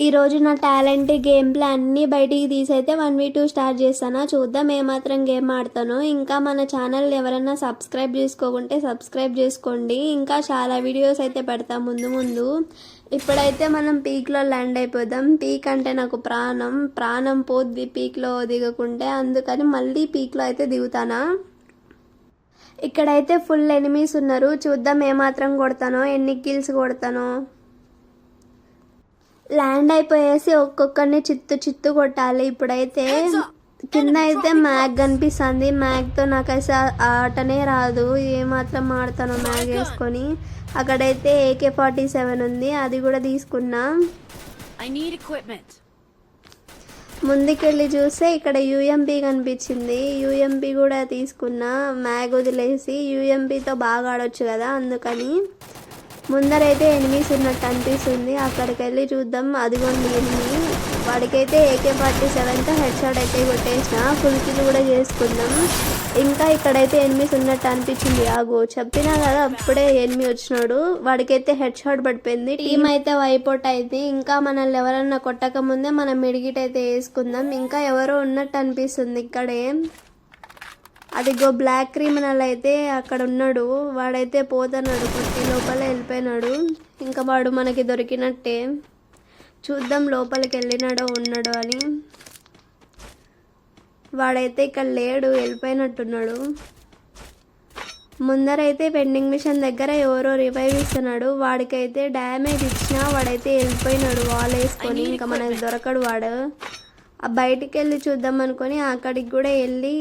ఈరోజు నా talent game play అన్నీ బయటికి తీసైతే 1v2 స్టార్ట్ చేస్తాను. చూద్దాం ఏమాత్రం గేమ్ ఆడతాను. ఇంకా మన ఛానల్ ఎవరైనా సబ్స్క్రైబ్ చేసుకోకుంటే సబ్స్క్రైబ్ చేసుకోండి. ఇంకా చాలా వీడియోస్ అయితే పెడతాం ముందు. ఇప్పుడైతే మనం పీక్లో ల్యాండ్ అయిపోదాం. పీక్ అంటే నాకు ప్రాణం పోద్ది పీక్లో దిగకుంటే, అందుకని మళ్ళీ పీక్లో అయితే దిగుతానా. ఇక్కడైతే ఫుల్ ఎనిమీస్ ఉన్నారు. చూద్దాం ఏమాత్రం కొడతానో, ఎన్ని కిల్స్ కొడతానో. ల్యాండ్ అయిపోయేసి ఒక్కొక్కరిని చిత్తు కొట్టాలి. ఇప్పుడైతే కింద అయితే మ్యాగ్ కనిపిస్తుంది. మ్యాగ్తో నాకు అసలు ఆటనే రాదు. ఏమాత్రం ఆడతాను మ్యాగ్ వేసుకొని. అక్కడైతే AK-47 ఉంది, అది కూడా తీసుకున్నా. ముందుకెళ్ళి చూస్తే ఇక్కడ UMP కనిపించింది. UMP కూడా తీసుకున్నా. మ్యాగ్ వదిలేసి UMPతో బాగా ఆడొచ్చు కదా, అందుకని. ముందరైతే ఎనిమీస్ ఉన్నట్టు అనిపిస్తుంది. అక్కడికి వెళ్ళి చూద్దాం. అదిగోండి ఎనిమీ. వాడికైతే AK-47తో హెడ్ షాట్ అయితే కొట్టేసిన. ఫుల్ కిల్ కూడా చేసుకుందాం. ఇంకా ఇక్కడైతే ఎనిమీస్ ఉన్నట్టు అనిపించింది. చెప్పినా కదా, అప్పుడే ఎనిమీ వచ్చినాడు. వాడికైతే హెడ్ షాట్ పడిపోయింది. టీం అయితే వైపౌట్ అయింది. ఇంకా మనల్ని ఎవరన్నా కొట్టక ముందే మనం మిడిగిట్ అయితే వేసుకుందాం. ఇంకా ఎవరో ఉన్నట్టు అనిపిస్తుంది ఇక్కడే. అదిగో బ్లాక్ క్రిమినల్ అయితే అక్కడ ఉన్నాడు. వాడైతే పోతున్నాడు, కొట్టి లోపల వెళ్ళిపోయినాడు. ఇంకా వాడు మనకి దొరికినట్టే. చూద్దాం లోపలికి వెళ్ళినాడో ఉన్నాడో అని. వాడైతే ఇక్కడ లేడు, వెళ్ళిపోయినట్టున్నాడు. ముందరైతే వెండింగ్ మిషన్ దగ్గర ఎవరో రివైవ్ ఇస్తున్నాడు. వాడికైతే డ్యామేజ్ ఇచ్చినా వాడైతే వెళ్ళిపోయినాడు వాల్ వేసుకొని. ఇంకా మనకి దొరకడు వాడు. బయటికి వెళ్ళి చూద్దాం అనుకొని అక్కడికి కూడా వెళ్ళి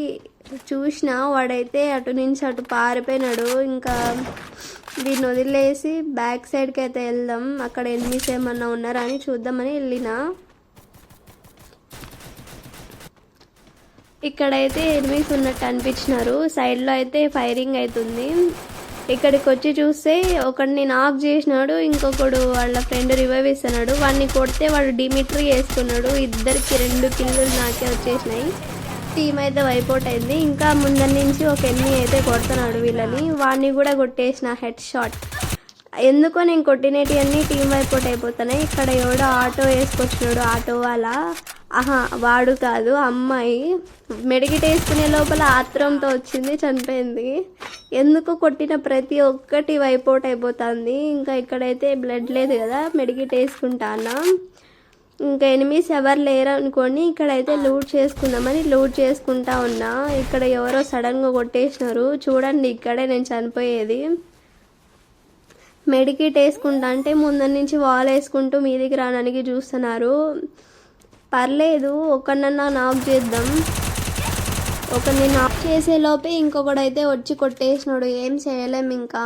చూసిన. వాడైతే అటు నుంచి అటు పారిపోయినాడు. ఇంకా దీన్ని వదిలేసి బ్యాక్ సైడ్కి అయితే వెళ్దాం. అక్కడ ఎనిమిస్ ఏమన్నా ఉన్నారా అని చూద్దామని వెళ్ళిన. ఇక్కడైతే ఎనిమిస్ ఉన్నట్టు అనిపించినారు. సైడ్లో అయితే ఫైరింగ్ అవుతుంది. ఇక్కడికి వచ్చి చూస్తే ఒకడిని నాక్ చేసినాడు, ఇంకొకడు వాళ్ళ ఫ్రెండ్ రివైవ్ ఇస్తున్నాడు. వాడిని కొడితే వాడు డిమిట్రీ వేసుకున్నాడు. ఇద్దరికి 2 కిల్లు నాకే వచ్చేసినాయి. టీం అయితే వైపౌట్ అయింది. ఇంకా ముందర నుంచి ఒక ఎనిమీ అయితే కొడుతున్నాడు వీళ్ళని. వాడిని కూడా కొట్టేసిన హెడ్ షాట్. ఎందుకో నేను కొట్టినటివన్నీ టీం వైపౌట్ అయిపోతున్నాయి. ఇక్కడ ఎవడో ఆటో వేసుకొచ్చినాడు. ఆటో వాళ్ళ వాడు కాదు, అమ్మాయి. మెడికిట్ వేసుకునే లోపల ఆత్రంతో వచ్చింది, చనిపోయింది. ఎందుకు కొట్టిన ప్రతి ఒక్కటి వైపౌట్ అయిపోతుంది. ఇంకా ఇక్కడైతే బ్లడ్ లేదు కదా, మెడికిట్ వేసుకుంటానా. ఇంకా ఎనిమిస్ ఎవరు లేరు అనుకోని ఇక్కడైతే లూట్ చేసుకుందామని లూట్ చేసుకుంటా ఉన్నా. ఇక్కడ ఎవరో సడన్గా కొట్టేసినారు. చూడండి, ఇక్కడే నేను చనిపోయేది. మెడికిట్ వేసుకుంటా అంటే ముందర నుంచి వాల్ వేసుకుంటూ మీదికి రావడానికి చూస్తున్నారు. పర్లేదు, ఒకరినన్నా నాక్ చేద్దాం. ఒకరిని నాక్ చేసే లోపే ఇంకొకడైతే వచ్చి కొట్టేసినాడు. ఏం చేయలేం ఇంకా.